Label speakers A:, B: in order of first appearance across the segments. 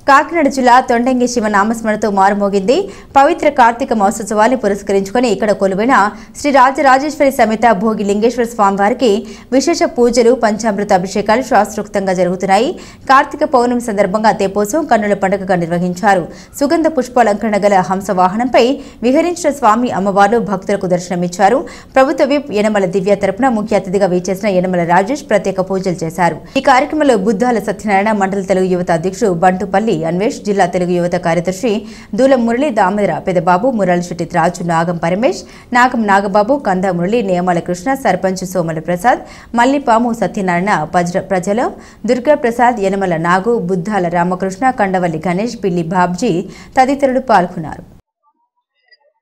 A: కాకినాడ జిల్లా తొండంగి శివ నామస్మరణతో మారుమోగింది. పవిత్ర కార్తీక మహోత్సవాన్ని పురస్కరించుకుని ఇక్కడ కొలువైన శ్రీ రాజరాజేశ్వరి సమేత భోగి లింగేశ్వర స్వామివారికి విశేష పూజలు, పంచామృత అభిషేకాలు శాస్త్రోక్తంగా జరుగుతున్నాయి. కార్తీక పౌర్ణమి సందర్భంగా తెప్పోత్సవం కన్నుల పండుగగా నిర్వహించారు. సుగంధ పుష్పాలంకరణ గల హంస వాహనంపై విహరించిన స్వామి అమ్మవార్లు భక్తులకు దర్శనమిచ్చారు. ప్రభుత్వ విప్ యనమల దివ్య తరపున ముఖ్య అతిథిగా వేచేసిన యనమల రాజేష్ ప్రత్యేక పూజలు చేశారు. ఈ కార్యక్రమంలో బుద్ధాల సత్యనారాయణ, మండల తెలుగు యువత అధ్యక్షుడు బంటుపల్లి అన్వేష్, జిల్లా తెలుగు యువత కార్యదర్శి దూలం మురళి, దామోదర పెదబాబు, మురాలశెట్టి రాజు, నాగం పరమేష్, నాగం నాగబాబు, కంద మురళి, నేమాల కృష్ణ, సర్పంచ్ సోమల ప్రసాద్, మల్లిపాము సత్యనారాయణ, ప్రజల దుర్గా ప్రసాద్, యనమల నాగు, బుద్ధాల రామకృష్ణ, కండవల్లి గణేష్, పిల్లి బాబ్జీ తదితరులు పాల్గొన్నారు.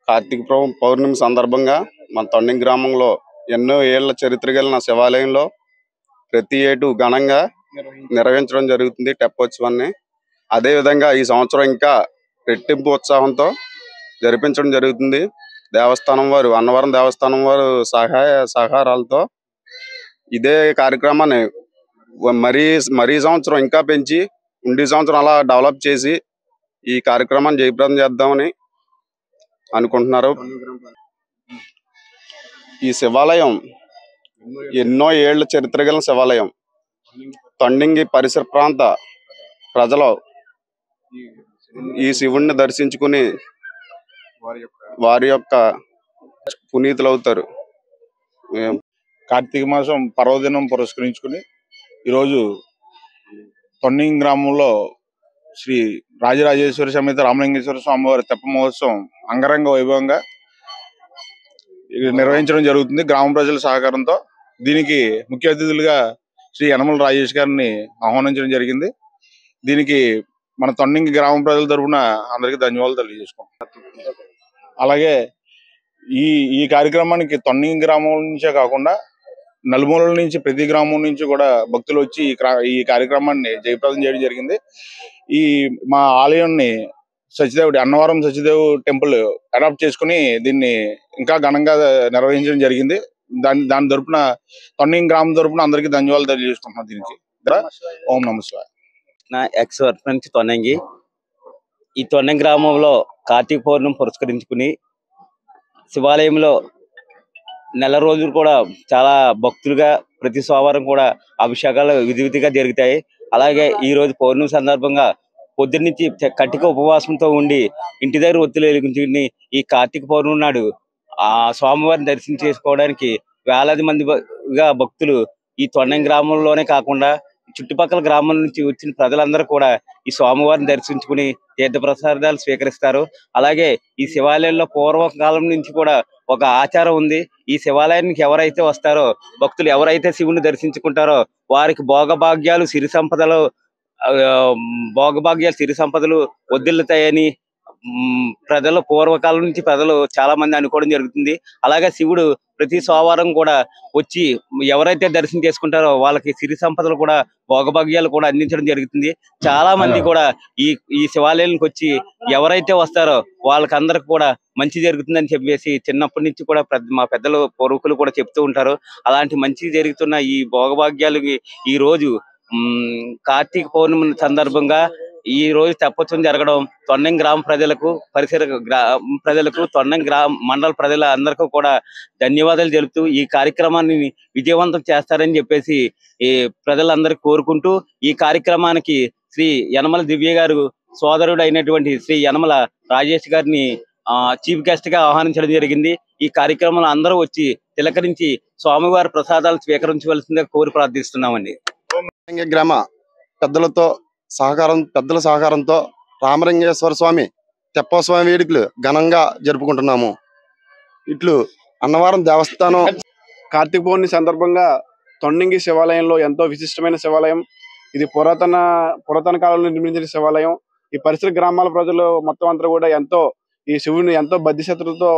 B: కార్తీక పౌర్ణమి సందర్భంగా మన తొండంగి గ్రామంలో ఎన్నో ఏళ్ల చరిత్ర కలిగిన శివాలయంలో ప్రతి ఏటూ ఘనంగా నిర్వహించడం జరుగుతుంది తెప్పోత్సవాన్ని. అదేవిధంగా ఈ సంవత్సరం ఇంకా రెట్టింపు ఉత్సాహంతో జరిపించడం జరుగుతుంది. దేవస్థానం వారు, అన్నవరం దేవస్థానం వారు సహకారాలతో ఇదే కార్యక్రమాన్ని మరీ సంవత్సరం ఇంకా పెంచి ఉండి సంవత్సరం అలా డెవలప్ చేసి ఈ కార్యక్రమాన్ని జయప్రదం చేద్దామని అనుకుంటున్నారు. ఈ శివాలయం ఎన్నో ఏళ్ల చరిత్ర కలిగిన శివాలయం. తొండంగి పరిసర ప్రాంత ప్రజలు ఈ శివుణ్ణి దర్శించుకుని వారి యొక్క పునీతులవుతారు.
C: కార్తీక మాసం పర్వదినం పురస్కరించుకుని ఈరోజు తొండంగి గ్రామంలో శ్రీ రాజరాజేశ్వరి సమేత రామలింగేశ్వర స్వామివారి తెప్ప మహోత్సవం అంగరంగ వైభవంగా నిర్వహించడం జరుగుతుంది గ్రామ ప్రజల సహకారంతో. దీనికి ముఖ్య అతిథులుగా శ్రీ యనమల రాజేష్ గారిని ఆహ్వానించడం జరిగింది. దీనికి మన తొండంగి గ్రామ ప్రజల తరఫున అందరికీ ధన్యవాదాలు తెలియజేసుకుంటాం. అలాగే ఈ కార్యక్రమానికి తొండంగి గ్రామం నుంచే కాకుండా నలుమూలల నుంచి, ప్రతి గ్రామం నుంచి కూడా భక్తులు వచ్చి ఈ కార్యక్రమాన్ని జయప్రదం చేయడం జరిగింది. మా ఆలయాన్ని అన్నవరం సత్యదేవ్ టెంపుల్ అడాప్ట్ చేసుకుని దీన్ని ఇంకా ఘనంగా నిర్వహించడం జరిగింది. దాని తరపున తొండంగి గ్రామం తరపున అందరికీ ధన్యవాదాలు తెలియజేసుకుంటున్నాం. దీనికి ఓం నమః శివాయ.
D: నా ఎక్స్ నుంచి తొండంగి. ఈ తొండంగి గ్రామంలో కార్తీక పౌర్ణమి పురస్కరించుకుని శివాలయంలో నెల రోజులు కూడా చాలా భక్తులుగా ప్రతి సోమవారం కూడా అభిషేకాలు విధిగా జరుగుతాయి. అలాగే ఈ రోజు పౌర్ణమి సందర్భంగా పొద్దున్నుంచి కట్టిక ఉపవాసంతో ఉండి ఇంటి దగ్గర ఒత్తులు వెలిగించుకుని ఈ కార్తీక పౌర్ణమి నాడు ఆ స్వామివారిని దర్శనం చేసుకోవడానికి వేలాది మందిగా భక్తులు ఈ తొండంగి గ్రామంలోనే కాకుండా చుట్టుపక్కల గ్రామాల నుంచి వచ్చిన ప్రజలందరూ కూడా ఈ స్వామివారిని దర్శించుకుని తీర్థప్రసాదాలు స్వీకరిస్తారు. అలాగే ఈ శివాలయంలో పూర్వకాలం నుంచి కూడా ఒక ఆచారం ఉంది. ఈ శివాలయానికి ఎవరైతే వస్తారో, భక్తులు ఎవరైతే శివుని దర్శించుకుంటారో వారికి భోగభాగ్యాలు, సిరి సంపదలు వర్ధిల్లుతాయని ప్రజలు పూర్వకాలం నుంచి చాలా మంది అనుకోవడం జరుగుతుంది. అలాగే శివుడు ప్రతి సోమవారం కూడా వచ్చి ఎవరైతే దర్శనం చేసుకుంటారో వాళ్ళకి సిరి సంపదలు కూడా, భోగభాగ్యాలు కూడా అందించడం జరుగుతుంది. చాలా మంది కూడా ఈ శివాలయానికి వచ్చి ఎవరైతే వస్తారో వాళ్ళకందరికి కూడా మంచి జరుగుతుందని చెప్పేసి చిన్నప్పటి నుంచి కూడా మా పెద్దలు, పూర్వకులు కూడా చెప్తూ ఉంటారు. అలాంటి మంచి జరుగుతున్న ఈ భోగభాగ్యాలకి ఈ రోజు కార్తీక పౌర్ణమి సందర్భంగా ఈ రోజు తెప్పోత్సవం జరగడం తొండంగి గ్రామ ప్రజలకు, పరిసర ప్రజలకు, తొండంగి మండల ప్రజల అందరికీ కూడా ధన్యవాదాలు తెలుపుతూ ఈ కార్యక్రమాన్ని విజయవంతం చేస్తారని చెప్పేసి ఈ ప్రజలందరికీ కోరుకుంటూ ఈ కార్యక్రమానికి శ్రీ యనమల దివ్య గారు సోదరుడు అయినటువంటి శ్రీ యనమల రాజేష్ గారిని చీఫ్ గెస్ట్ గా ఆహ్వానించడం జరిగింది. ఈ కార్యక్రమంలో అందరూ వచ్చి తిలకరించి స్వామివారి ప్రసాదాలు స్వీకరించవలసిందిగా కోరి ప్రార్థిస్తున్నామండి.
B: గ్రామ పెద్దల సహకారంతో రామలింగేశ్వర స్వామి తెప్పోత్సవ వేడుకలు ఘనంగా జరుపుకుంటున్నాము. ఇట్లు అన్నవరం దేవస్థానం కార్తీక పౌర్ణమి సందర్భంగా తొండంగి శివాలయంలో ఎంతో విశిష్టమైన శివాలయం. ఇది పురాతన కాలంలో నిర్మించిన శివాలయం. ఈ పరిసర గ్రామాల ప్రజలు మొత్తం అంతా కూడా ఈ శివుని ఎంతో బద్ధిశత్రులతో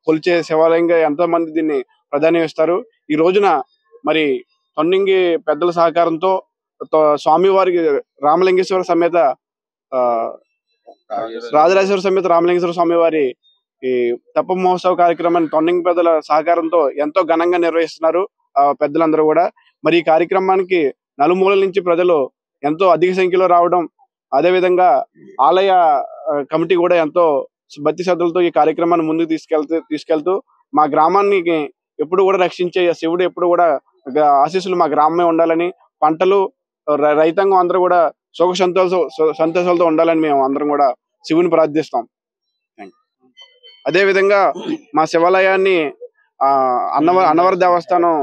B: కొలిచే శివాలయంగా ఎంతో మంది దీన్ని ప్రాధాన్యం ఇస్తారు. ఈ రోజున మరి తొండంగి పెద్దల సహకారంతో స్వామివారికి రామలింగేశ్వర సమేత రాజరాజేశ్వర సమేత రామలింగేశ్వర స్వామివారి ఈ తెప్ప మహోత్సవ కార్యక్రమాన్ని తొండంగి పెద్దల సహకారంతో ఎంతో ఘనంగా నిర్వహిస్తున్నారు పెద్దలందరూ కూడా. మరి ఈ కార్యక్రమానికి నలుమూలల నుంచి ప్రజలు ఎంతో అధిక సంఖ్యలో రావడం
E: అదేవిధంగా ఆలయ కమిటీ కూడా ఎంతో భక్తి శ్రద్ధలతో ఈ కార్యక్రమాన్ని ముందుకు తీసుకెళ్తూ మా గ్రామానికి ఎప్పుడు కూడా రక్షించే శివుడు ఎప్పుడు కూడా ఆశీస్సులు మా గ్రామమే ఉండాలని, పంటలు రైతాంగం అందరూ కూడా సుఖ సంతోషాలతో ఉండాలని మేము అందరం కూడా శివుని ప్రార్థిస్తాం. అదేవిధంగా మా శివాలయాన్ని అన్నవర దేవస్థానం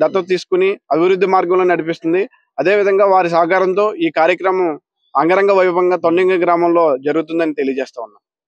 E: దత్తత తీసుకుని అభివృద్ధి మార్గంలో నడిపిస్తుంది. అదేవిధంగా వారి సహకారంతో ఈ కార్యక్రమం అంగరంగ వైభవంగా తొండంగి గ్రామంలో జరుగుతుందని తెలియజేస్తా ఉన్నాం.